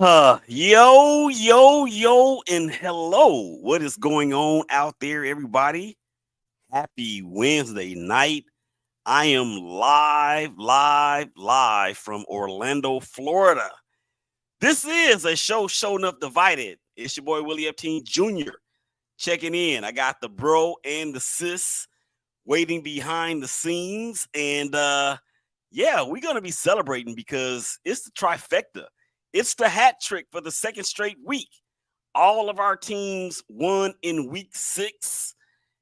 Yo, and hello. What is going on out there, everybody? Happy Wednesday night. I am live from Orlando, Florida. This is a show enough divided. It's your boy Willie Epteen Jr. checking in. I got the bro and the sis waiting behind the scenes. And yeah, we're gonna be celebrating because it's the trifecta. It's the hat trick for the second straight week. All of our teams won in week 6,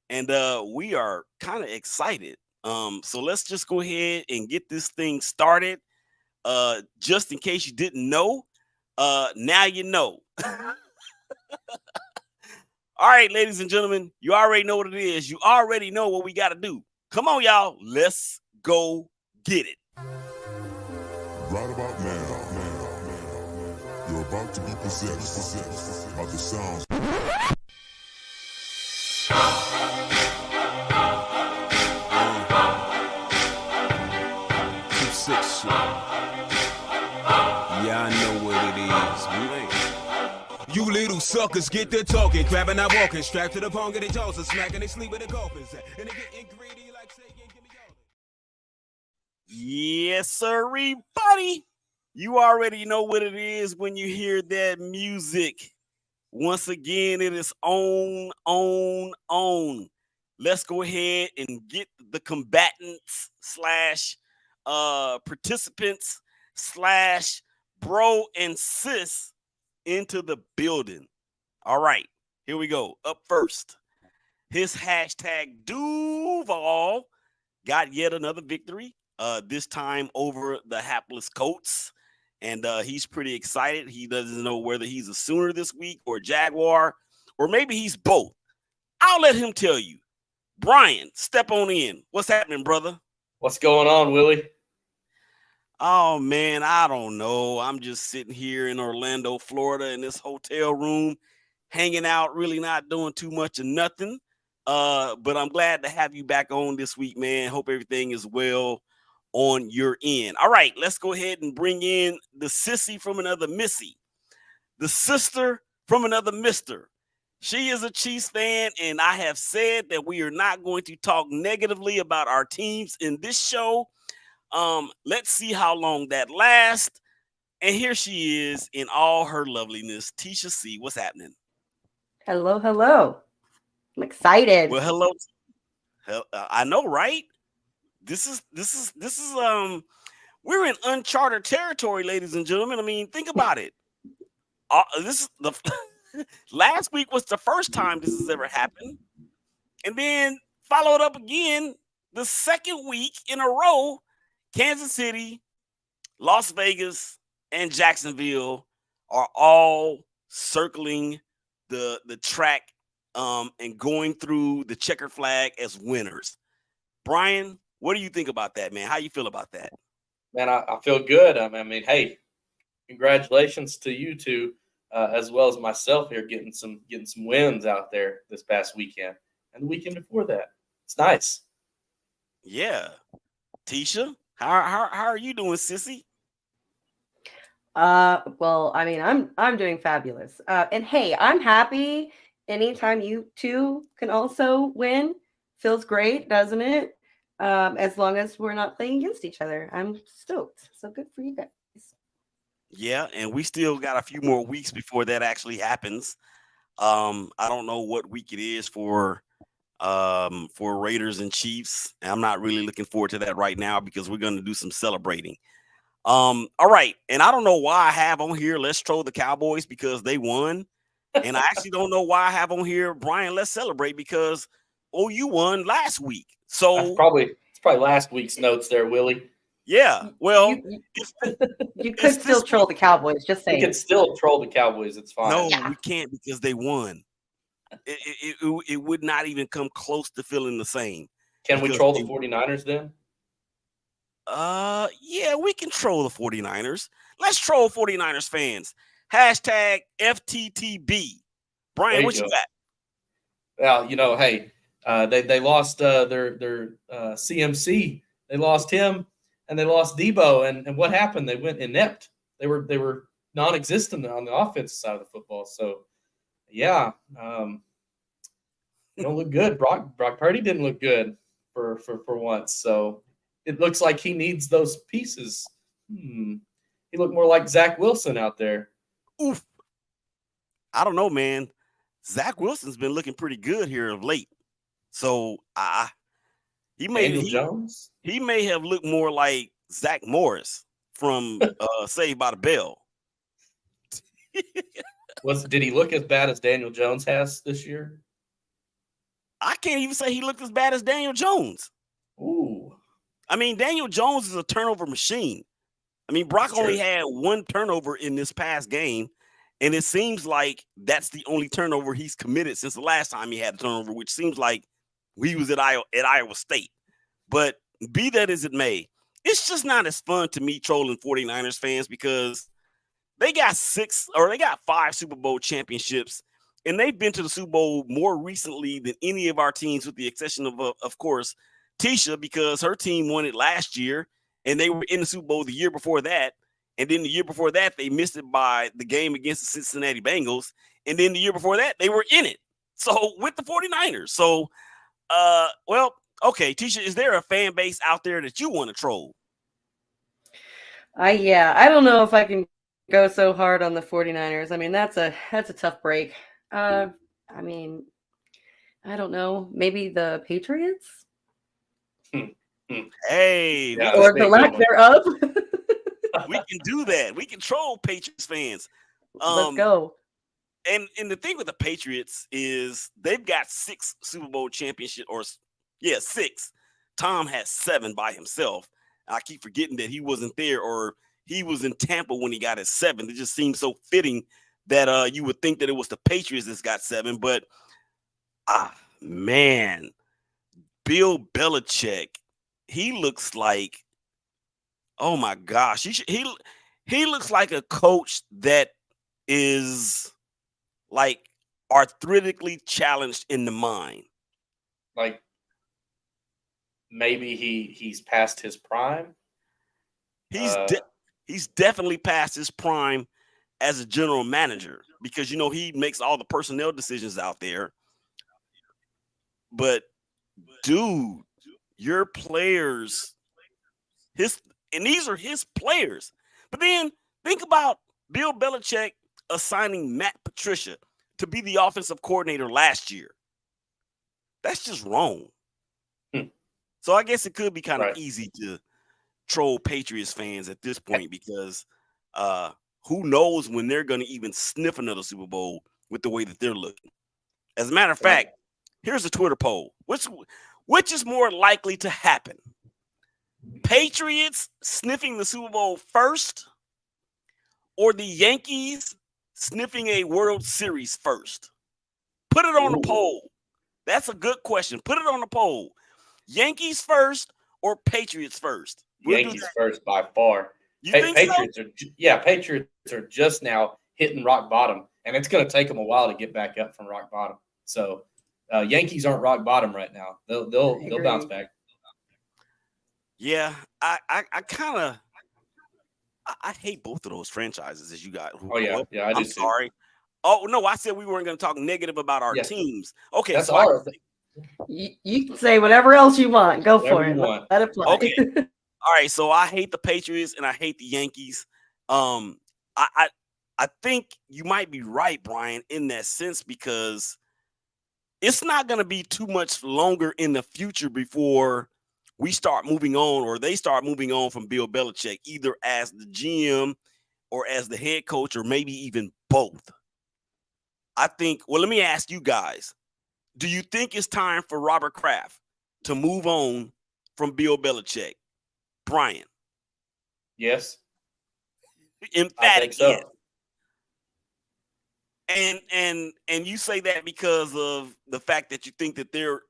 and we are kind of excited. So let's just go ahead and get this thing started. Just in case you didn't know, now you know. All right, ladies and gentlemen, you already know what it is. You already know what we got to do. Come on, y'all. Let's go get it. Right about now, you're about to be possessed by the sounds. 2-6 show. Yeah, I know what it is. You little suckers get to talking, grabbing and walking, strapped to the pong of their jaws and smacking they sleep with the coffins. And they getting greedy like saying, give me all. Yes, sir, buddy. You already know what it is when you hear that music. Once again, it is on. Let's go ahead and get the combatants slash participants slash bro and sis into the building. All right, here we go. Up first, his hashtag Duval got yet another victory, this time over the hapless Colts. And he's pretty excited. He doesn't know whether he's a Sooner this week or a Jaguar, or maybe he's both. I'll let him tell you. Brian, step on in. What's happening, brother? What's going on, Willie? Oh, man, I don't know. I'm just sitting here in Orlando, Florida, in this hotel room, hanging out, really not doing too much of nothing. But I'm glad to have you back on this week, man. Hope everything is well on your end. All right, let's go ahead and bring in the sissy from another missy, the sister from another mister. She is a Chiefs fan, and I have said that we are not going to talk negatively about our teams in this show. Let's see how long that lasts. And here she is in all her loveliness. Tisha C, what's happening? Hello. I'm excited. Well, hello. I know, right? This is we're in uncharted territory, ladies and gentlemen. I mean, think about it. This is the last week was the first time this has ever happened, and then followed up again the second week in a row. Kansas City, Las Vegas, and Jacksonville are all circling the track and going through the checker flag as winners. Brian, what do you think about that, man? How you feel about that? Man, I feel good. I mean, hey, congratulations to you two, as well as myself here, getting some wins out there this past weekend and the weekend before that. It's nice. Yeah, Tisha, how are you doing, sissy? Well, I mean, I'm doing fabulous. And hey, I'm happy anytime you two can also win. Feels great, doesn't it? As long as we're not playing against each other. I'm stoked. So good for you guys. Yeah, and we still got a few more weeks before that actually happens. I don't know what week it is for Raiders and Chiefs. I'm not really looking forward to that right now because we're going to do some celebrating. All right, and I don't know why I have on here Let's Troll the Cowboys because they won, and I actually don't know why I have on here Brian Let's Celebrate because you won last week. So it's probably last week's notes there, Willie. Yeah, well, you could still troll the Cowboys. Just saying, you can still troll the Cowboys. It's fine. No, we can't because they won. It would not even come close to feeling the same. Can we troll the 49ers then? Yeah, we can troll the 49ers. Let's troll 49ers fans. Hashtag FTTB. Brian, what you got? Well, hey, they lost their CMC. They lost him, and they lost Debo. And what happened? They went inept. They were non-existent on the offensive side of the football. So, yeah, they don't look good. Brock Purdy didn't look good for once. So it looks like he needs those pieces. He looked more like Zach Wilson out there. Oof. I don't know, man. Zach Wilson's been looking pretty good here of late. So he Daniel Jones? He may have looked more like Zach Morris from Saved by the Bell. Did he look as bad as Daniel Jones has this year? I can't even say he looked as bad as Daniel Jones. Ooh. I mean, Daniel Jones is a turnover machine. I mean, Brock only had one turnover in this past game, and it seems like that's the only turnover he's committed since the last time he had a turnover, which seems like he was at Iowa State. But be that as it may, it's just not as fun to me trolling 49ers fans because they got 5 Super Bowl championships, and they've been to the Super Bowl more recently than any of our teams, with the exception of course, Tisha, because her team won it last year, and they were in the Super Bowl the year before that. And then the year before that, they missed it by the game against the Cincinnati Bengals. And then the year before that, they were in it. So with the 49ers. So, well, okay, Tisha, is there a fan base out there that you want to troll? I don't know if I can go so hard on the 49ers. I mean, that's a tough break. I mean, I don't know. Maybe the Patriots? Hey, Yeah, or the lack thereof. We can do that. We can troll Patriots fans. Let's go. And the thing with the Patriots is they've got 6 Super Bowl championships, 6. Tom has 7 by himself. I keep forgetting that he wasn't there, or he was in Tampa when he got his 7th. It just seems so fitting that you would think that it was the Patriots that's got 7. But man, Bill Belichick, he looks like, oh my gosh, he looks like a coach that is like arthritically challenged in the mind. Like maybe he's past his prime. He's definitely past his prime as a general manager, because he makes all the personnel decisions out there. But dude, your players, and these are his players. But then think about Bill Belichick assigning Matt Patricia to be the offensive coordinator last year. That's just wrong. So I guess it could be kind of easy to troll Patriots fans at this point, because who knows when they're going to even sniff another Super Bowl with the way that they're looking. As a matter of fact, here's a Twitter poll. Which is more likely to happen? Patriots sniffing the Super Bowl first, or the Yankees sniffing a World Series first? Put it on the poll. That's a good question. Put it on the poll. Yankees first or Patriots first? Yankees first by far. You think Patriots so? Patriots are just now hitting rock bottom, and it's going to take them a while to get back up from rock bottom. So Yankees aren't rock bottom right now. They'll bounce back. Yeah, I kind of I hate both of those franchises, as you got. Oh yeah, I do. I'm sorry. Oh no, I said we weren't going to talk negative about our teams. Okay, that's so all. You can say whatever else you want. Go for it. Let it fly. Okay. All right, so I hate the Patriots and I hate the Yankees. I think you might be right, Brian, in that sense, because it's not going to be too much longer in the future before we start moving on, or they start moving on from Bill Belichick, either as the GM or as the head coach, or maybe even both. I think, well, let me ask you guys, do you think it's time for Robert Kraft to move on from Bill Belichick? Brian? Yes. Emphatic so. Yes. And you say that because of the fact that you think that they're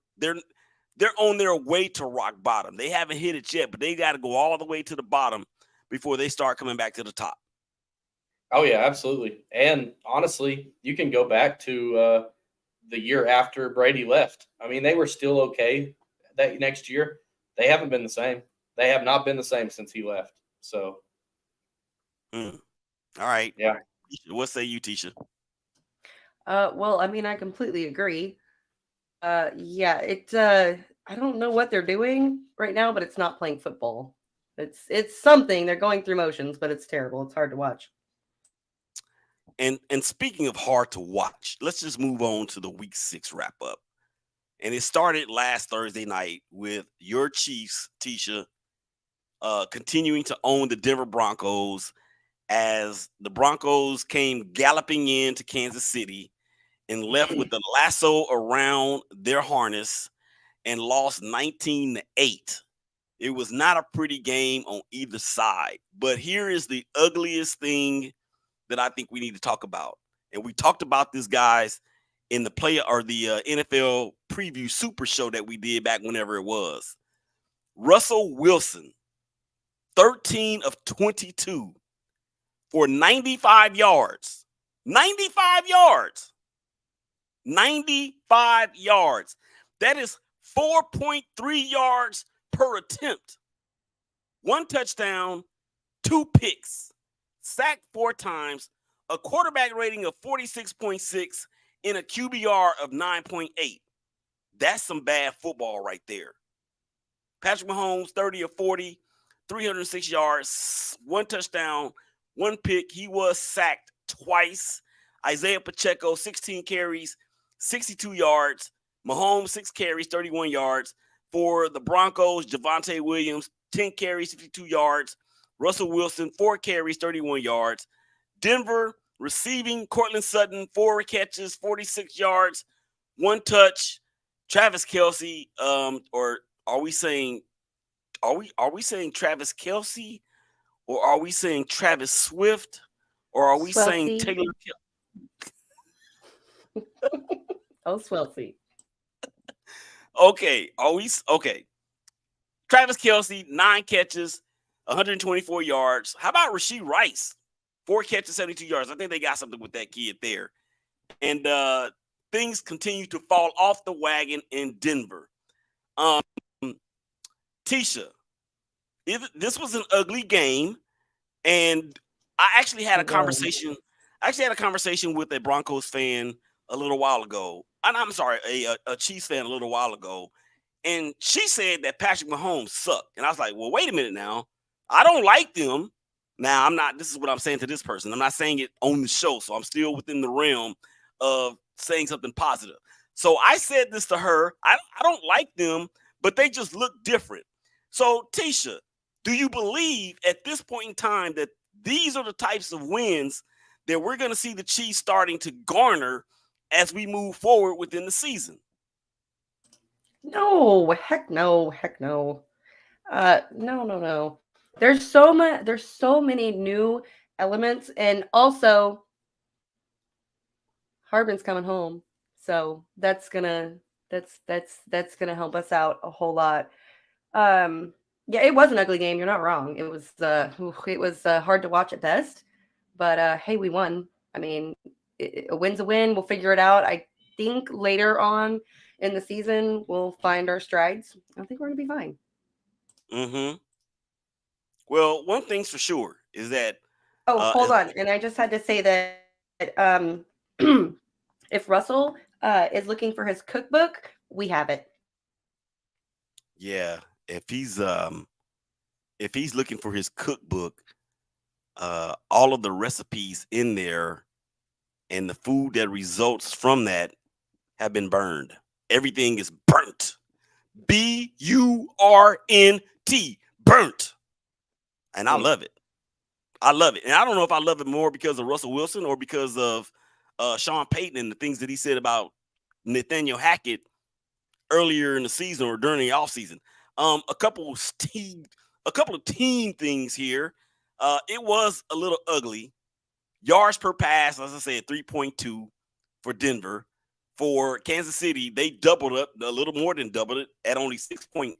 on their way to rock bottom. They haven't hit it yet, but they got to go all the way to the bottom before they start coming back to the top. Oh yeah, absolutely. And honestly, you can go back to the year after Brady left. I mean, they were still okay that next year. They haven't been the same. They have not been the same since he left. So, All right. Yeah. What say you, Tisha? Well, I mean, I completely agree. Yeah, I don't know what they're doing right now, but it's not playing football. It's something. They're going through motions, but it's terrible. It's hard to watch. And speaking of hard to watch, let's just move on to the week 6 wrap up. And it started last Thursday night with your Chiefs, Tisha, continuing to own the Denver Broncos as the Broncos came galloping into Kansas City and left with the lasso around their harness and lost 19-8. It was not a pretty game on either side. But here is the ugliest thing that I think we need to talk about. And we talked about this, guys, in the play or the NFL preview super show that we did back whenever it was. Russell Wilson, 13 of 22 for 95 yards. 95 yards. 95 yards. That is 4.3 yards per attempt. 1 touchdown, 2 picks, sacked 4 times, a quarterback rating of 46.6, and a QBR of 9.8. That's some bad football right there. Patrick Mahomes, 30 of 40, 306 yards, 1 touchdown, 1 pick. He was sacked twice. Isaiah Pacheco, 16 carries, 62 yards. Mahomes, 6 carries, 31 yards. For the Broncos, Javonte Williams, 10 carries, 52 yards. Russell Wilson, 4 carries, 31 yards. Denver receiving, Cortland Sutton, 4 catches, 46 yards, 1 touch. Travis Kelce, or are we saying Travis Kelce, or are we saying Travis Swift, or are we saying Swelty. Taylor? Oh, Swelty. Okay, okay? Travis Kelce, 9 catches, 124 yards. How about Rashee Rice? 4 catches, 72 yards. I think they got something with that kid there. And things continue to fall off the wagon in Denver. Tisha, this was an ugly game, and I actually had a conversation. I actually had a conversation with a Broncos fan a little while ago. I'm sorry, a Chiefs fan a little while ago, and she said that Patrick Mahomes sucked. And I was like, well, wait a minute now. I don't like them. Now, I'm not, this is what I'm saying to this person. I'm not saying it on the show, so I'm still within the realm of saying something positive. So I said this to her. I don't like them, but they just look different. So, Tisha, do you believe at this point in time that these are the types of wins that we're going to see the Chiefs starting to garner as we move forward within the season? No, heck no, heck no. No. There's so many new elements, and also Harbin's coming home, so that's gonna help us out a whole lot. Yeah, it was an ugly game. You're not wrong. It was hard to watch at best, but hey, we won. I mean, a win's a win. We'll figure it out. I think later on in the season we'll find our strides. I think we're gonna be fine. Mm-hmm. Well, one thing's for sure is that Oh, hold as, on. And I just had to say that if Russell is looking for his cookbook, we have it. yeah, if he's looking for his cookbook, all of the recipes in there and the food that results from that have been burned. Everything is burnt. BURNT, burnt. And I love it. I love it. And I don't know if I love it more because of Russell Wilson or because of Sean Payton and the things that he said about Nathaniel Hackett earlier in the season or during the offseason. A couple of team things here. It was a little ugly. Yards per pass, as I said, 3.2 for Denver. For Kansas City, they doubled up, a little more than doubled it at only 6.8.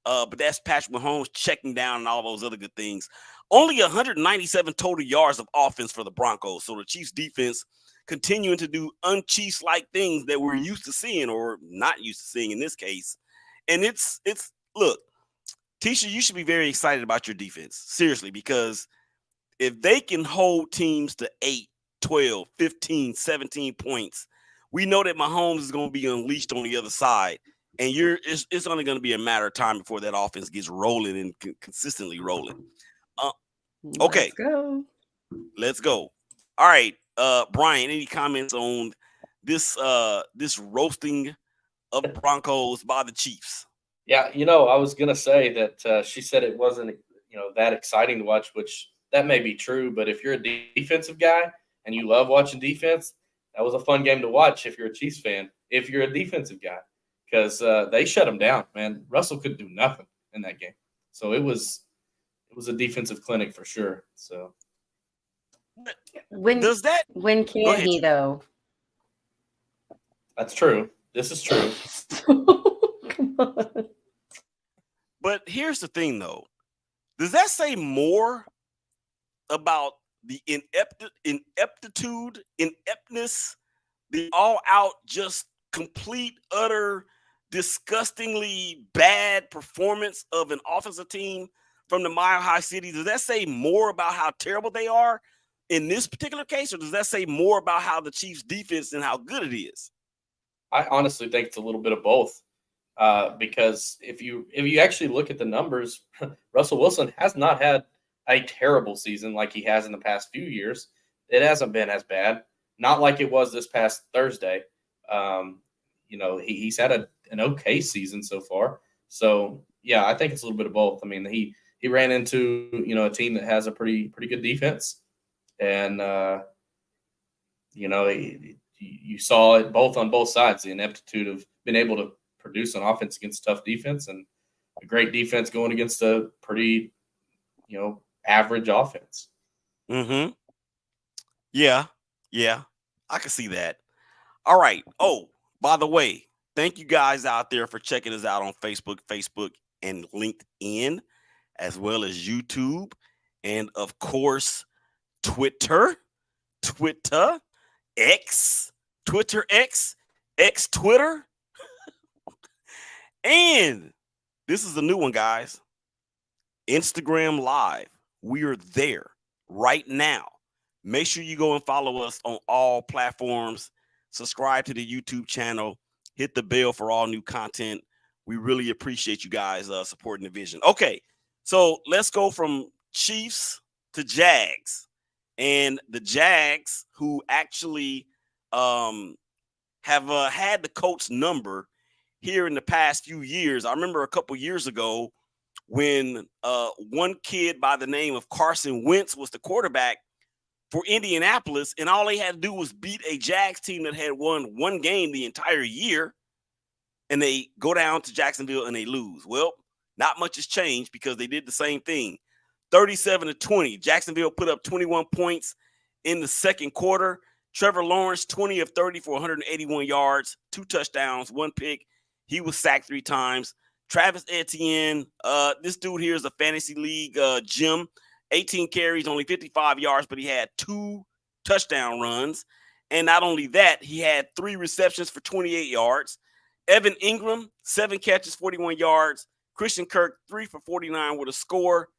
But that's Patrick Mahomes checking down and all those other good things. Only 197 total yards of offense for the Broncos. So the Chiefs defense continuing to do un-Chiefs-like things that we're used to seeing or not used to seeing in this case. And it's look, Tisha, you should be very excited about your defense. Seriously, because if they can hold teams to 8, 12, 15, 17 points, we know that Mahomes is going to be unleashed on the other side. And it's only going to be a matter of time before that offense gets rolling and consistently rolling. Okay, Let's go. let's go. All right, Brian, any comments on this roasting of Broncos by the Chiefs? Yeah, I was gonna say that she said it wasn't, that exciting to watch, which that may be true. But if you're a defensive guy and you love watching defense, that was a fun game to watch. If you're a Chiefs fan, if you're a defensive guy, because they shut him down, man. Russell could do nothing in that game, so it was a defensive clinic for sure. So When Does that when go can ahead? he though? that's true. This is true. Come on. But here's the thing, though. Does that say more about the ineptness, the all-out, just complete, utter, disgustingly bad performance of an offensive team from the Mile High City? Does that say more about how terrible they are in this particular case, or does that say more about how the Chiefs' defense and how good it is? I honestly think it's a little bit of both. Because if you actually look at the numbers, Russell Wilson has not had a terrible season like he has in the past few years. It hasn't been as bad, not like it was this past Thursday. He's had an okay season so far. So yeah, I think it's a little bit of both. I mean, he ran into a team that has a pretty good defense, and you saw it both on both sides, the ineptitude of being able to produce an offense against tough defense and a great defense going against a pretty, average offense. Mm-hmm. Yeah. I can see that. All right. Oh, by the way, thank you guys out there for checking us out on Facebook, and LinkedIn, as well as YouTube, and of course, Twitter, X, Twitter X Twitter. And this is a new one, guys. Instagram Live. We are there right now. Make sure you go and follow us on all platforms. Subscribe to the YouTube channel. Hit the bell for all new content. We really appreciate you guys supporting the vision. Okay, so let's go from Chiefs to Jags. And the Jags, who actually have had the Colts number here in the past few years. I remember a couple years ago when one kid by the name of Carson Wentz was the quarterback for Indianapolis, and all they had to do was beat a Jags team that had won one game the entire year, and they go down to Jacksonville and they lose. Well, not much has changed because they did the same thing. 37-20. Jacksonville put up 21 points in the second quarter. Trevor Lawrence, 20 of 30 for 181 yards, 2 touchdowns, 1 pick. He was sacked 3 times. Travis Etienne, this dude here is a fantasy league gem. 18 carries, only 55 yards, but he had 2 touchdown runs. And not only that, he had 3 receptions for 28 yards. Evan Ingram, 7 catches, 41 yards. Christian Kirk, 3 for 49 with a score.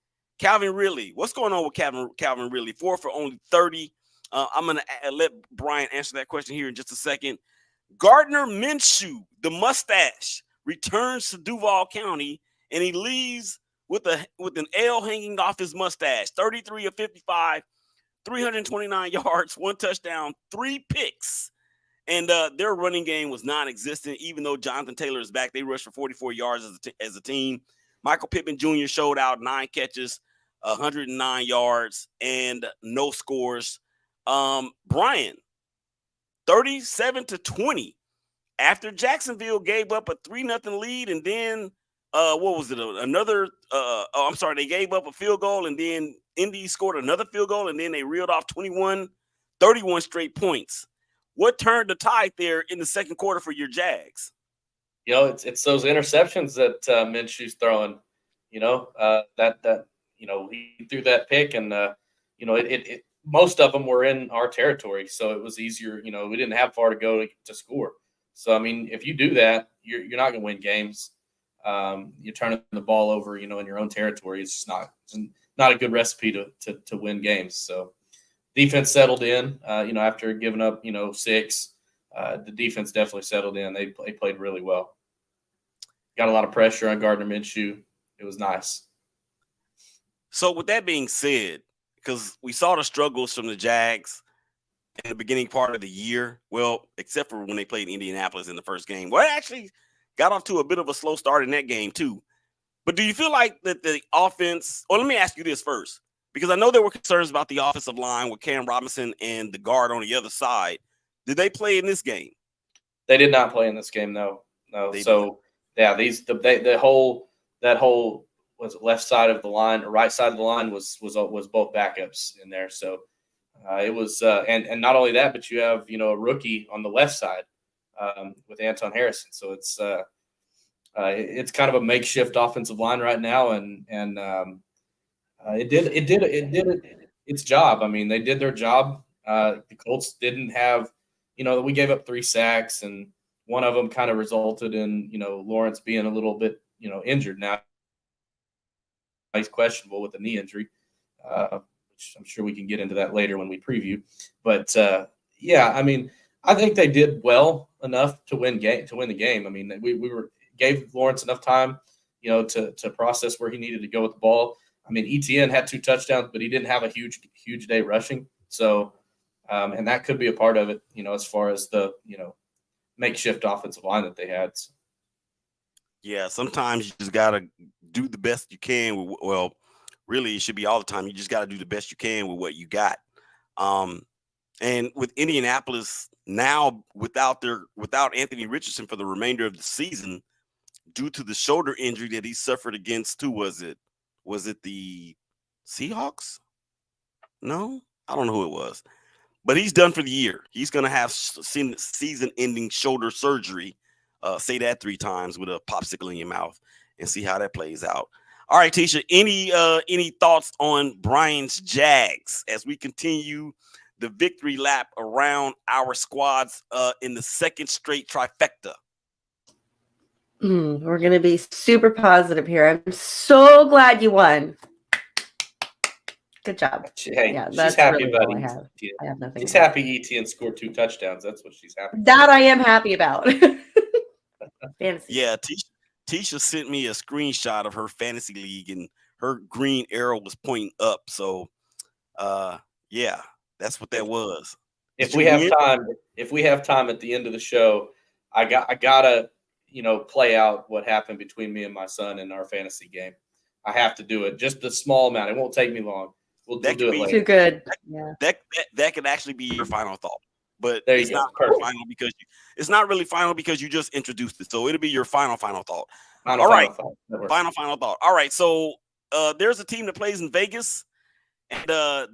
Calvin Ridley, what's going on with Calvin Ridley? 4 for only 30. I'm going to let Brian answer that question here in just a second. Gardner Minshew, the mustache, returns to Duval County, and he leaves with an L hanging off his mustache. 33 of 55, 329 yards, 1 touchdown, 3 picks. And their running game was non-existent, even though Jonathan Taylor is back. They rushed for 44 yards as a team. Michael Pittman Jr. showed out, 9 catches, 109 yards, and no scores. Brian, 37-20. After Jacksonville gave up a 3-0 lead, and then what was it? They gave up a field goal, and then Indy scored another field goal, and then they reeled off 31 straight points. What turned the tide there in the second quarter for your Jags? It's those interceptions that Minshew's throwing. He threw that pick, and most of them were in our territory, so it was easier. We didn't have far to go to score. So I mean, if you do that, you're not going to win games. You're turning the ball over, in your own territory. It's just not a good recipe to win games. So defense settled in, after giving up, 6. The defense definitely settled in. They played really well. Got a lot of pressure on Gardner Minshew. It was nice. So with that being said, because we saw the struggles from the Jags in the beginning part of the year, well, except for when they played Indianapolis in the first game. Well, it actually got off to a bit of a slow start in that game too. But do you feel like that the offense, or let me ask you this first, because I know there were concerns about the offensive line with Cam Robinson and the guard on the other side. Did they play in this game? They did not play in this game, no. So yeah, the whole was it left side of the line or right side of the line was both backups in there. So it was and not only that, but you have a rookie on the left side with Anton Harrison. So it's kind of a makeshift offensive line right now, and it did its job. I mean, they did their job. The Colts didn't have, we gave up 3 sacks, and one of them kind of resulted in Lawrence being a little bit injured. Now he's questionable with a knee injury, which I'm sure we can get into that later when we preview. But yeah, I mean, I think they did well enough to win the game. I mean, we gave Lawrence enough time, to process where he needed to go with the ball. I mean, ETN had 2 touchdowns, but he didn't have a huge day rushing. So, and that could be a part of it, as far as the, makeshift offensive line that they had. So. Yeah, sometimes you just got to do the best you can. Well, really, it should be all the time. You just got to do the best you can with what you got. And with Indianapolis now without Anthony Richardson for the remainder of the season, due to the shoulder injury that he suffered against, who was it? Was it the Seahawks? No, I don't know who it was. But he's done for the year. He's going to have season-ending shoulder surgery. Say that 3 times with a popsicle in your mouth and see how that plays out. All right, Tisha, any thoughts on Brian's Jags as we continue the victory lap around our squads in the second straight trifecta? We're going to be super positive here. I'm so glad you won. Good job. Yeah, she's happy really about all it. I have nothing. She's happy ETN scored 2 touchdowns. That's what she's happy about. That I am happy about. Fantasy. Yeah, Tisha sent me a screenshot of her fantasy league, and her green arrow was pointing up. So, yeah, that's what that was. If we have time at the end of the show, I gotta play out what happened between me and my son in our fantasy game. I have to do it. Just a small amount. It won't take me long. We'll do it later. Too good. That could actually be your final thought, but it's not final because it's not really final because you just introduced it. So it'll be your final thought. All right, final thought. All right, so there's a team that plays in Vegas, and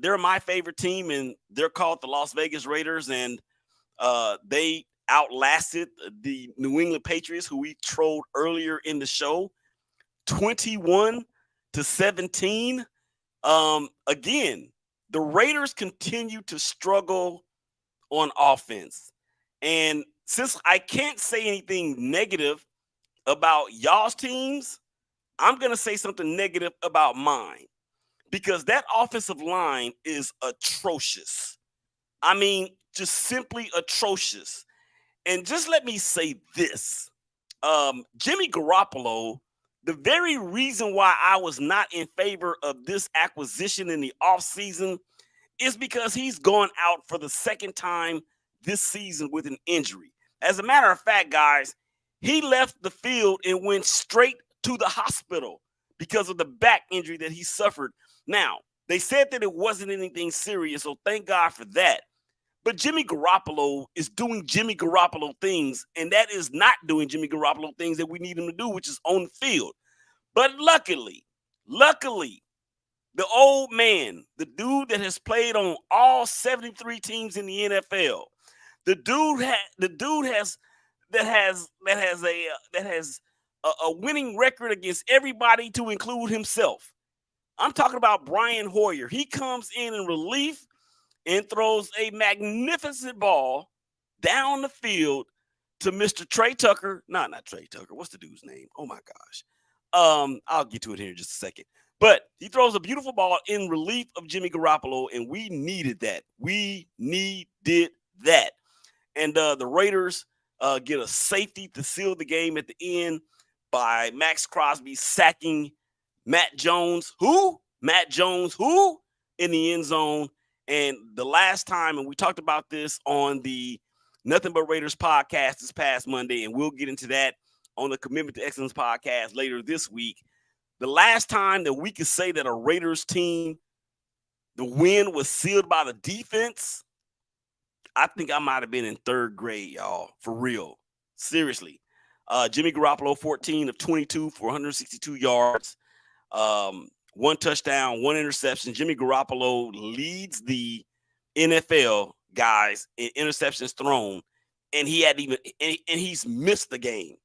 they're my favorite team, and they're called the Las Vegas Raiders, and they outlasted the New England Patriots, who we trolled earlier in the show, 21-17. Again, the Raiders continue to struggle on offense. And since I can't say anything negative about y'all's teams, I'm going to say something negative about mine, because that offensive line is atrocious. I mean, just simply atrocious. And just let me say this. Jimmy Garoppolo, the very reason why I was not in favor of this acquisition in the offseason is because he's gone out for the second time this season with an injury. As a matter of fact, guys, he left the field and went straight to the hospital because of the back injury that he suffered. Now, they said that it wasn't anything serious, so thank God for that. But Jimmy Garoppolo is doing Jimmy Garoppolo things, and that is not doing Jimmy Garoppolo things that we need him to do, which is on the field. But luckily, the old man, the dude that has played on all 73 teams in the NFL, the dude has a winning record against everybody to include himself. I'm talking about Brian Hoyer. He comes in relief and throws a magnificent ball down the field to Mr. Trey Tucker. Not Trey Tucker. What's the dude's name? Oh my gosh. I'll get to it here in just a second. But he throws a beautiful ball in relief of Jimmy Garoppolo, and we needed that. We needed that. And the Raiders get a safety to seal the game at the end by Max Crosby sacking Matt Jones. Who? Matt Jones, who? In the end zone. And the last time, and we talked about this on the Nothing But Raiders podcast this past Monday, and we'll get into that on the Commitment to Excellence podcast later this week. The last time that we could say that a Raiders team, the win was sealed by the defense, I think I might have been in third grade, y'all, for real. Seriously. Jimmy Garoppolo, 14 of 22 for 162 yards, one touchdown, one interception. Jimmy Garoppolo leads the NFL, guys, in interceptions thrown, and he's missed the game.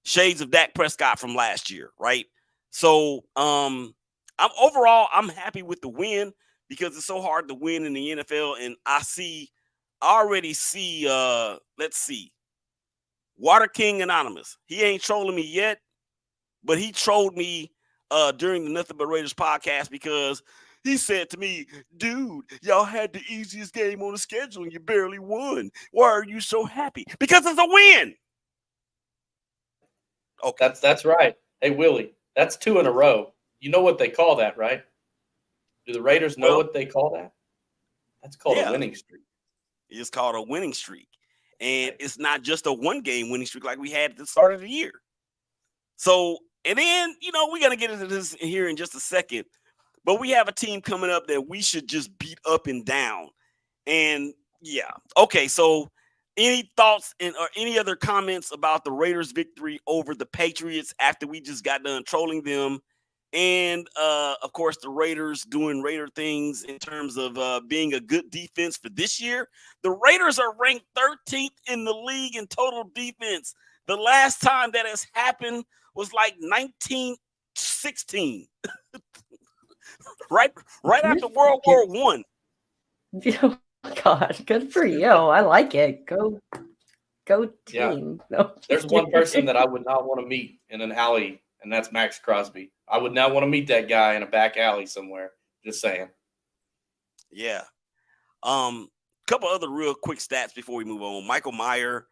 Shades of Dak Prescott from last year, right? So I'm happy with the win because it's so hard to win in the NFL, and I already see, let's see, Water King Anonymous. He ain't trolling me yet, but he trolled me during the Nothing But Raiders podcast because he said to me, dude, y'all had the easiest game on the schedule and you barely won. Why are you so happy? Because it's a win. Okay. That's right. Hey, Willie, that's 2 in a row. You know what they call that, right? Do the Raiders know what they call that? That's called a winning streak. It's called a winning streak. And it's not just a one-game winning streak like we had at the start of the year. So, and then, we're going to get into this here in just a second. But we have a team coming up that we should just beat up and down. And, yeah. Okay, so any thoughts or any other comments about the Raiders' victory over the Patriots after we just got done trolling them? And, of course, the Raiders doing Raider things in terms of being a good defense for this year. The Raiders are ranked 13th in the league in total defense. The last time that has happened was like 1916, right after World War I. Oh, God, good for you. I like it. Go team. Yeah. No, there's one person that I would not want to meet in an alley, and that's Max Crosby. I would not want to meet that guy in a back alley somewhere. Just saying. Yeah. Couple other real quick stats before we move on. Michael Mayer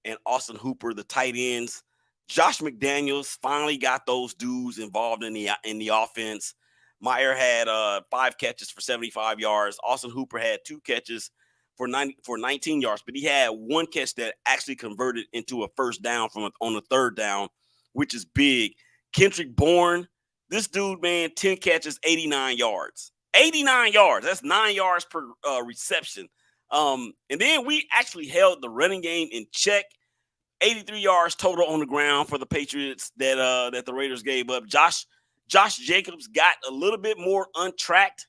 and Austin Hooper, the tight ends. Josh McDaniels finally got those dudes involved in the offense. Mayer had 5 catches for 75 yards. Austin Hooper had 2 catches for 19 yards, but he had 1 catch that actually converted into a first down on the third down, which is big. Kendrick Bourne, this dude, man, 10 catches, 89 yards. 89 yards. That's 9 yards per reception. And then we actually held the running game in check. 83 yards total on the ground for the Patriots that the Raiders gave up. Josh Jacobs got a little bit more untracked.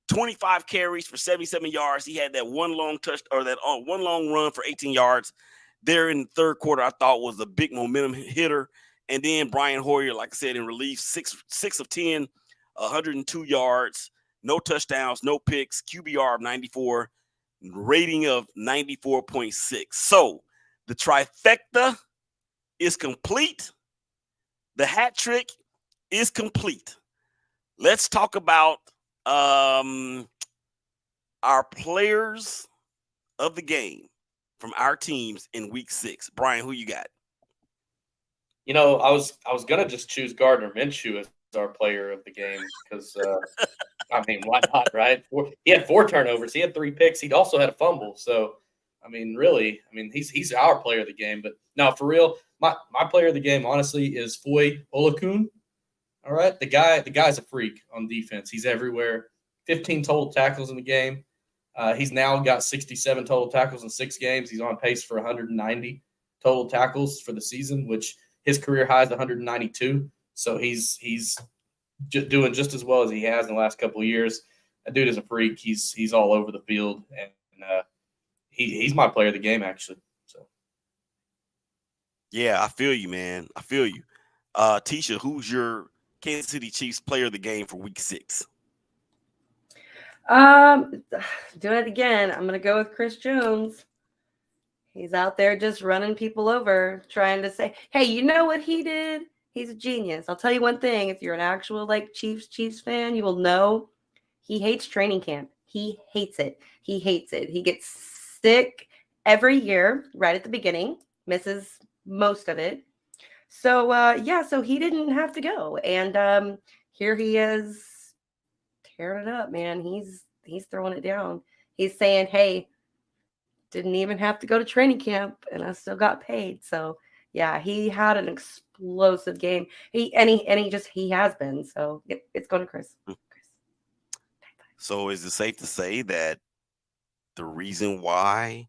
25 carries for 77 yards. He had that one long one long run for 18 yards there in the third quarter. I thought was a big momentum hitter. And then Brian Hoyer, like I said, in relief, 6 of 10, 102 yards, no touchdowns, no picks, QBR of 94, rating of 94.6. So the trifecta is complete. The hat trick is complete. Let's talk about our players of the game from our teams in week 6. Brian, who you got? I was gonna just choose Gardner Minshew as our player of the game because I mean, why not, right? He had 4 turnovers, he had 3 picks, he also had a fumble. So, I mean, really, he's our player of the game. But no, for real, my player of the game, honestly, is Foy Olakun. All right, the guy's a freak on defense. He's everywhere. 15 total tackles in the game. He's now got 67 total tackles in 6 games. He's on pace for 190 total tackles for the season, which his career high is 192. So he's doing just as well as he has in the last couple of years. That dude is a freak. He's all over the field, and he's my player of the game, actually. So yeah, I feel you, man. I feel you. Tisha, who's your Kansas City Chiefs player of the game for week 6? Do it again. I'm gonna go with Chris Jones. He's out there just running people over, trying to say, hey, you know what he did? He's a genius. I'll tell you one thing: if you're an actual like Chiefs fan, you will know he hates training camp. He hates it. He hates it. He gets sick every year right at the beginning, misses most of it. So yeah, so he didn't have to go, and here he is tearing it up, man. He's throwing it down. He's saying, "Hey, didn't even have to go to training camp, and I still got paid." So yeah, he had an explosive game. He has been. So it's going to Chris. So is it safe to say that the reason why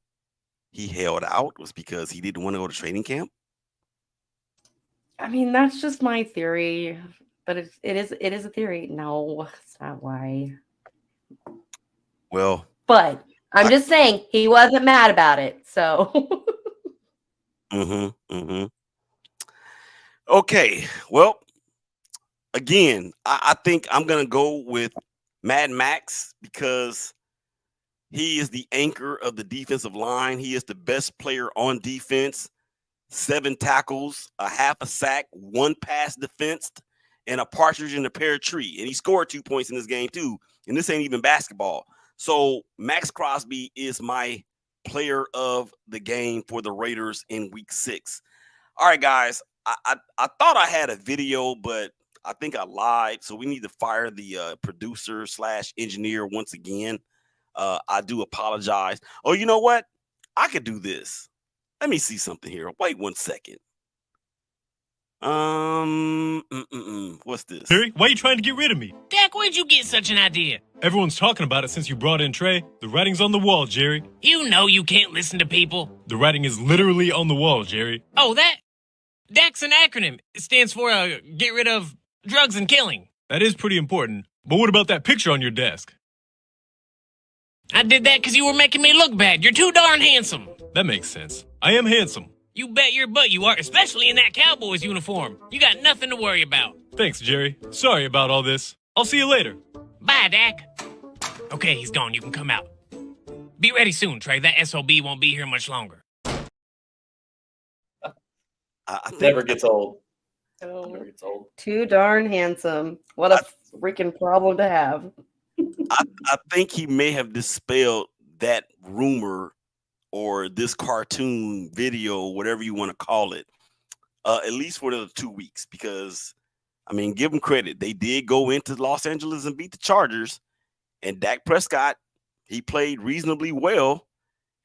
he held out was because he didn't want to go to training camp? I mean, that's just my theory, but it is a theory. No, it's not why. Well, But I'm I, just saying he wasn't mad about it. So okay. Well, again, I think I'm gonna go with Mad Max because he is the anchor of the defensive line. He is the best player on defense. 7 tackles, a half a sack, 1 pass defensed, and a partridge in a pear tree. And he scored 2 points in this game too. And this ain't even basketball. So Max Crosby is my player of the game for the Raiders in week 6. All right, guys. I thought I had a video, but I think I lied. So we need to fire the producer / engineer once again. I do apologize. Oh, you know what? I could do this. Let me see something here. Wait 1 second. What's this? Jerry, why are you trying to get rid of me? Dak, where'd you get such an idea? Everyone's talking about it since you brought in Trey. The writing's on the wall, Jerry. You know you can't listen to people. The writing is literally on the wall, Jerry. Oh, that? DAC's an acronym. It stands for get rid of drugs and killing. That is pretty important. But what about that picture on your desk? I did that because you were making me look bad. You're too darn handsome. That makes sense. I am handsome. You bet your butt you are, especially in that Cowboys uniform. You got nothing to worry about. Thanks, Jerry. Sorry about all this. I'll see you later. Bye, Dak. Okay, he's gone. You can come out. Be ready soon, Trey. That SOB won't be here much longer. I think, Never gets old. Oh, Never gets old. too darn handsome. What a freaking problem to have. I think he may have dispelled that rumor or this cartoon video, whatever you want to call it, at least for the 2 weeks. Because, I mean, give them credit. They did go into Los Angeles and beat the Chargers. And Dak Prescott, he played reasonably well.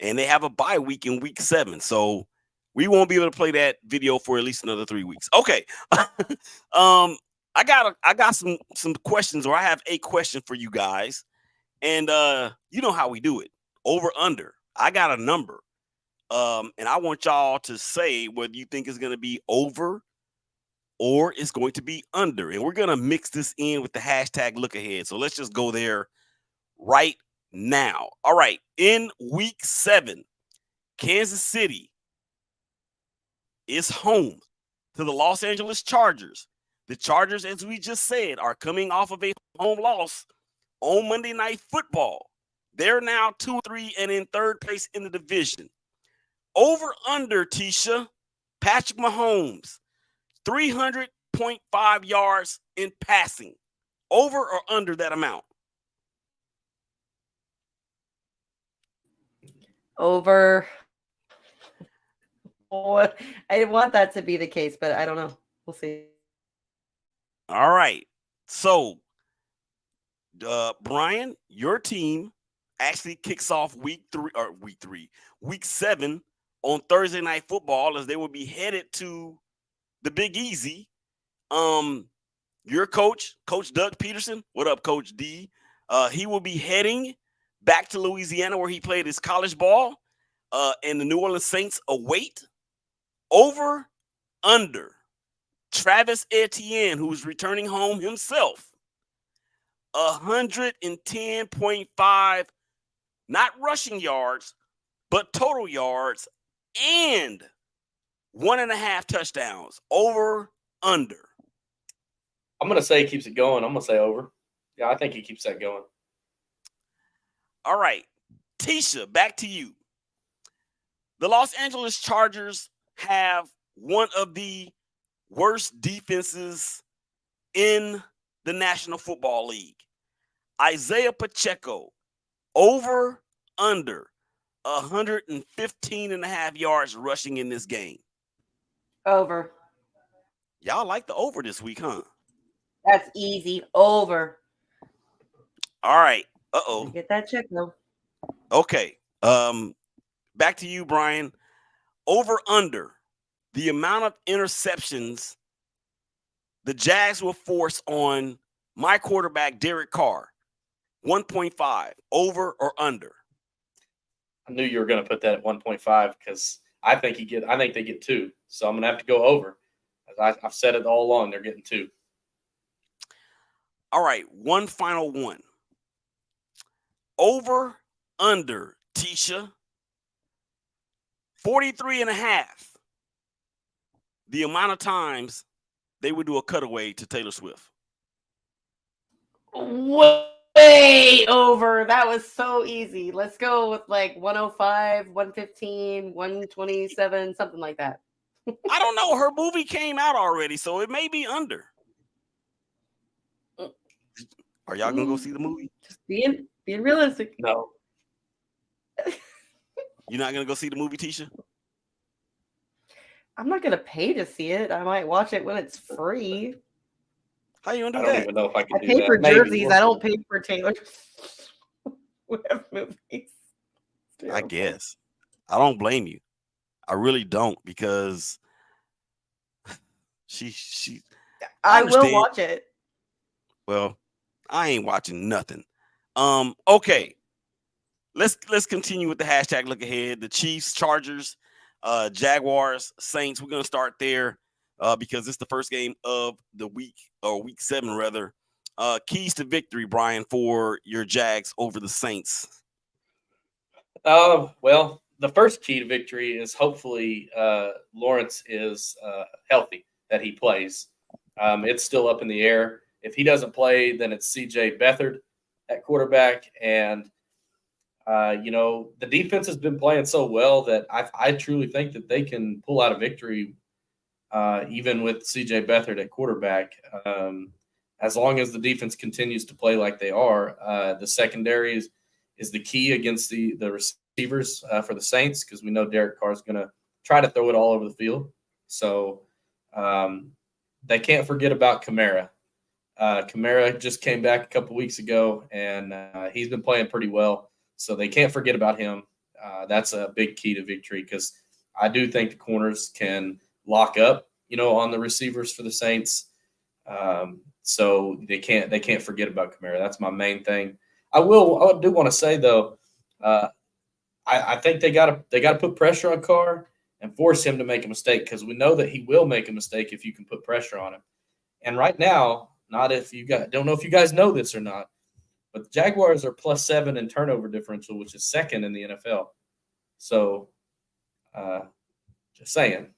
And they have a bye week in week 7. So we won't be able to play that video for at least another 3 weeks. Okay. I got some questions, or I have a question for you guys. And you know how we do it. Over under. I got a number. And I want y'all to say whether you think it's going to be over or it's going to be under. And we're going to mix this in with the hashtag look ahead. So let's just go there right now. All right. In week 7, Kansas City is home to the Los Angeles Chargers. The Chargers, as we just said, are coming off of a home loss on Monday Night Football. They're now 2-3 and in 3rd place in the division. Over under, Tisha, Patrick Mahomes, 300.5 yards in passing. Over or under that amount? Over. Oh, I want that to be the case, but I don't know. We'll see. All right. So, Brian, your team actually kicks off week 7 on Thursday Night Football as they will be headed to the Big Easy. Your coach, Coach Doug Peterson. What up, Coach D? He will be heading back to Louisiana where he played his college ball. And the New Orleans Saints await. Over, under. Travis Etienne, who's returning home himself, 110.5, not rushing yards, but total yards, and 1.5 touchdowns. Over, under. I'm going to say he keeps it going. I'm going to say over. Yeah, I think he keeps that going. All right. Tisha, back to you. The Los Angeles Chargers have one of the worst defenses in the National Football League. Isaiah Pacheco, over, under 115 and a half yards rushing in this game. Over. Y'all like the over this week, huh? That's easy. Over. All right. Uh-oh. Get that check though. Okay. Back to you, Brian. Over, under the amount of interceptions the Jags will force on my quarterback, Derek Carr. 1.5. Over or under? I knew you were going to put that at 1.5 because I think they get 2. So I'm going to have to go over. I've said it all along. They're getting 2. All right. One final one. Over, under, Tisha. 43 and a half. The amount of times they would do a cutaway to Taylor Swift. Way over. That was so easy. Let's go with like 105, 115, 127, something like that. I don't know. Her movie came out already, so it may be under. Are y'all gonna go see the movie? Just being realistic. No. You're not gonna go see the movie, Tisha? I'm not gonna pay to see it. I might watch it when it's free. How you gonna I do don't that? even know if I can I do pay that. for Maybe. jerseys. I don't pay for Taylor Swift movies. I guess. I don't blame you. I really don't, because she I will understand. watch it. Well, I ain't watching nothing. Okay. Let's continue with the hashtag look ahead. The Chiefs, Chargers, Jaguars, Saints. We're gonna start there because it's the first game of the week, or week 7 rather. Keys to victory, Brian, for your Jags over the Saints. Well, the first key to victory is hopefully Lawrence is healthy, that he plays. It's still up in the air. If he doesn't play, then it's C.J. Beathard at quarterback. And, the defense has been playing so well that I truly think that they can pull out a victory even with C.J. Beathard at quarterback. As long as the defense continues to play like they are, the secondary is the key against the receivers for the Saints, because we know Derek Carr is going to try to throw it all over the field. So they can't forget about Kamara. Kamara just came back a couple weeks ago, and he's been playing pretty well. So they can't forget about him. That's a big key to victory, because I do think the corners can lock up, on the receivers for the Saints. So they can't forget about Kamara. That's my main thing. I do want to say though, I think they got to put pressure on Carr and force him to make a mistake, because we know that he will make a mistake if you can put pressure on him. And right now, don't know if you guys know this or not, but the Jaguars are +7 in turnover differential, which is second in the NFL. So, just saying.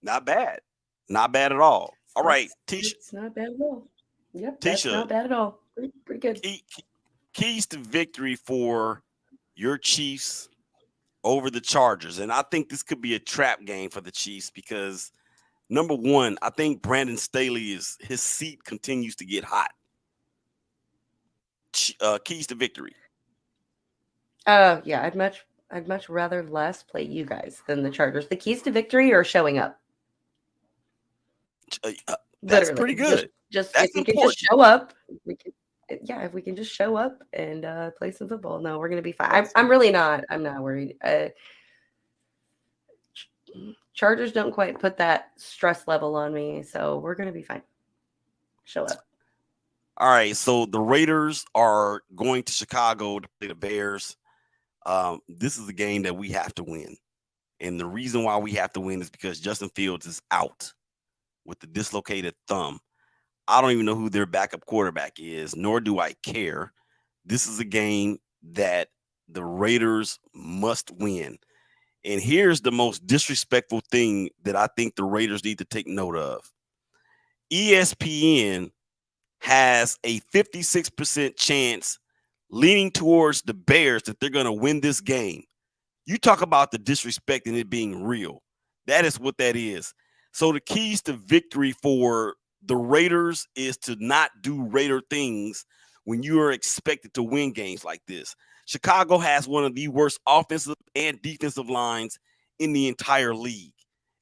Not bad. Not bad at all. All right, Tisha. It's not bad at all. Yep, Tisha, that's not bad at all. Pretty good. Keys to victory for your Chiefs over the Chargers. And I think this could be a trap game for the Chiefs, because number one, I think Brandon Staley his seat continues to get hot. Keys to victory. Yeah, I'd much rather less play you guys than the Chargers. The keys to victory are showing up. That's Literally. pretty good. Just That's if we can important. just show up, if we can just show up and play some football, no, we're gonna be fine. I'm really not. I'm not worried. Chargers don't quite put that stress level on me, so we're gonna be fine. Show up. All right, so the Raiders are going to Chicago to play the Bears. This is a game that we have to win. And the reason why we have to win is because Justin Fields is out with the dislocated thumb. I don't even know who their backup quarterback is, nor do I care. This is a game that the Raiders must win. And here's the most disrespectful thing that I think the Raiders need to take note of. ESPN has a 56% chance, leaning towards the Bears, that they're going to win this game. You talk about the disrespect and it being real. That is what that is. So the keys to victory for the Raiders is to not do Raider things when you are expected to win games like this. Chicago has one of the worst offensive and defensive lines in the entire league.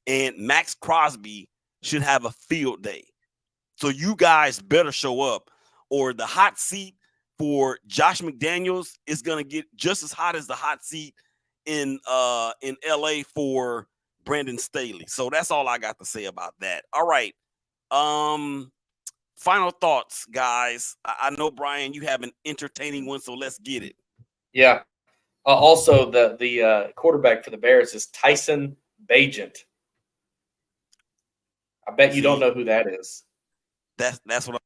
And Max Crosby should have a field day. So you guys better show up, or the hot seat for Josh McDaniels is going to get just as hot as the hot seat in LA for Brandon Staley. So that's all I got to say about that. All right. Final thoughts, guys. I know, Brian, you have an entertaining one, so let's get it. Yeah. Also, the quarterback for the Bears is Tyson Bagent. I bet you don't know who that is. That's what I'm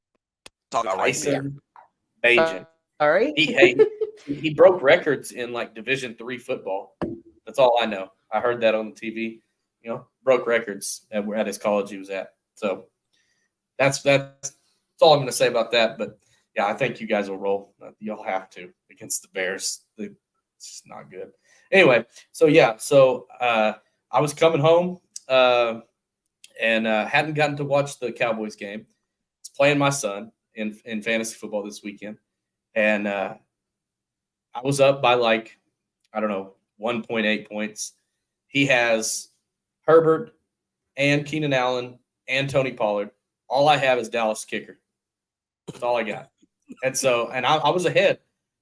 talking about right there. Tyson Bagent. All right. He broke records in like Division III football. That's all I know. I heard that on the TV. You know, broke records at his college he was at. So that's all I'm going to say about that. But yeah, I think you guys will roll. You'll have to against the Bears. It's just not good. Anyway, so yeah, I was coming home and hadn't gotten to watch the Cowboys game. I was playing my son in fantasy football this weekend, and I was up by 1.8 points. He has Herbert and Keenan Allen and Tony Pollard. All I have is Dallas kicker. That's all I got. And I was ahead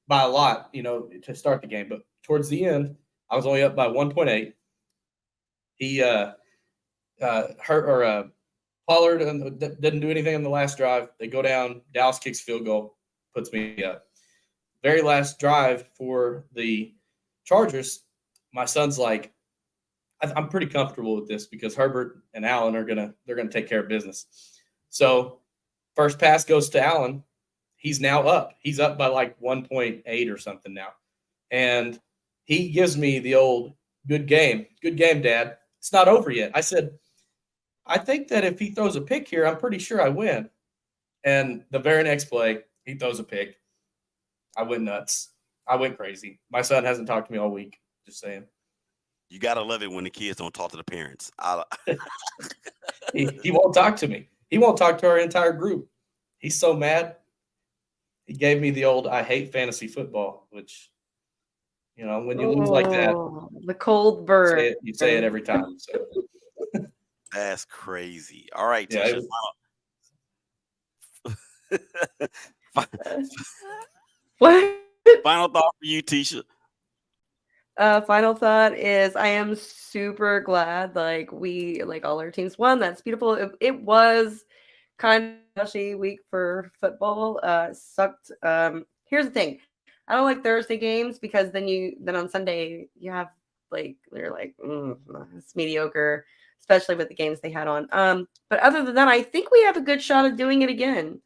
by a lot, to start the game. But towards the end, I was only up by 1.8. He Pollard didn't do anything in the last drive. They go down. Dallas kicks field goal, puts me up. Very last drive for the Chargers, my son's like, I'm pretty comfortable with this because Herbert and Allen they're gonna take care of business. So first pass goes to Allen. He's now up. He's up by 1.8 or something now. And he gives me the old good game, Dad. It's not over yet. I said, I think that if he throws a pick here, I'm pretty sure I win. And the very next play, he throws a pick. I went nuts. I went crazy. My son hasn't talked to me all week. Just saying. You got to love it when the kids don't talk to the parents. He won't talk to me. He won't talk to our entire group. He's so mad. He gave me the old I hate fantasy football, which, when you lose like that. The cold burn. You say it every time. So. That's crazy. All right, yeah, Tisha. What? Final thought for you, Tisha. Final thought is I am super glad all our teams won. That's beautiful. It was kind of a week for football. Sucked. Here's the thing. I don't like Thursday games because then on Sunday you have it's mediocre, especially with the games they had on. But other than that, I think we have a good shot of doing it again.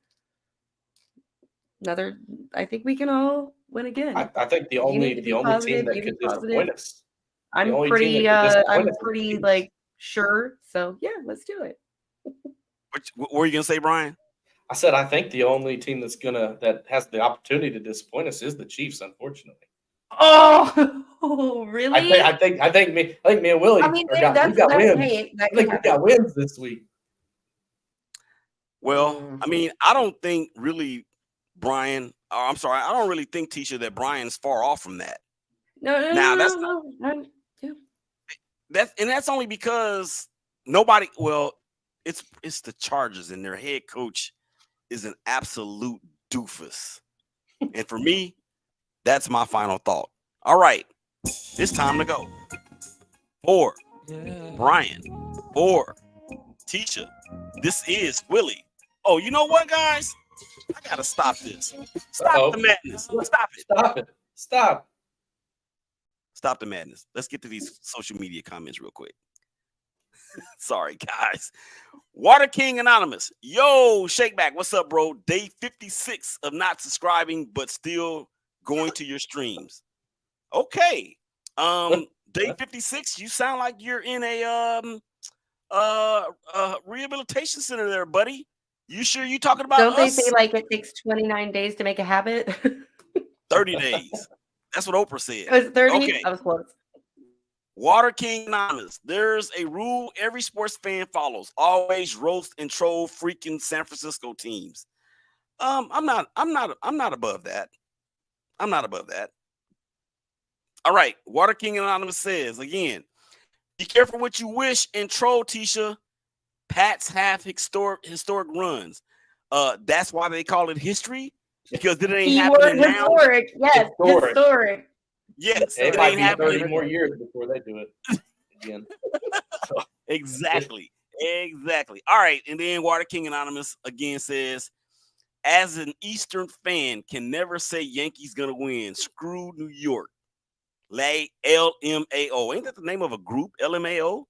I think we can all win again. I think the only team that could disappoint us. I'm pretty sure. So yeah, let's do it. What were you gonna say, Brian? I said I think the only team that has the opportunity to disappoint us is the Chiefs, unfortunately. Oh, really? I think me and Willie. I mean, we got wins. I think we got wins this week. Well, I mean, I don't think really, Brian. I'm sorry, I don't really think, Tisha, that Brian's far off from that. No. That's only because nobody. Well, it's the Chargers, and their head coach is an absolute doofus. And for me, that's my final thought. All right, it's time to go. For Brian, for Tisha, this is Willie. Oh, you know what, guys? I gotta stop this. Stop the madness. Stop it. Stop the madness. Let's get to these social media comments real quick. Sorry, guys. Water King Anonymous. Yo, Shakeback. What's up, bro? Day 56 of not subscribing, but still going to your streams. Okay. Day 56, you sound like you're in a rehabilitation center there, buddy. You sure you talking about Don't us? They say it takes 29 days to make a habit? 30 days. That's what Oprah said. It was 30? Okay. I was close. Water King Anonymous. There's a rule every sports fan follows. Always roast and troll freaking San Francisco teams. I'm not above that. I'm not above that. All right. Water King Anonymous says again, be careful what you wish and troll, Tisha. Pats have historic runs. That's why they call it history, because it ain't happening now. Historic. Yes, historic. Yes, It it might ain't be happening 30 more years before they do it again. Exactly. All right. And then Water King Anonymous again says, as an Eastern fan, can never say Yankees gonna win. Screw New York. LMAO. Ain't that the name of a group? LMAO?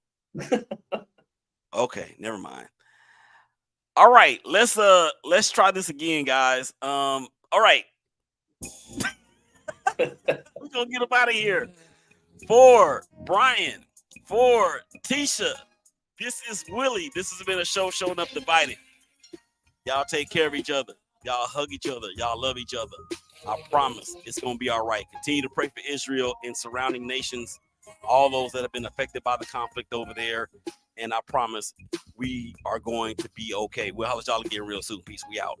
Okay, never mind. All right, let's try this again, guys. All right. We're gonna get up out of here. For Brian, for Tisha, this is Willie. This has been a show showing up divided. Y'all take care of each other. Y'all hug each other. Y'all love each other. I promise it's going to be all right. Continue to pray for Israel and surrounding nations, all those that have been affected by the conflict over there. And I promise we are going to be okay. We'll holler y'all again real soon. Peace. We out.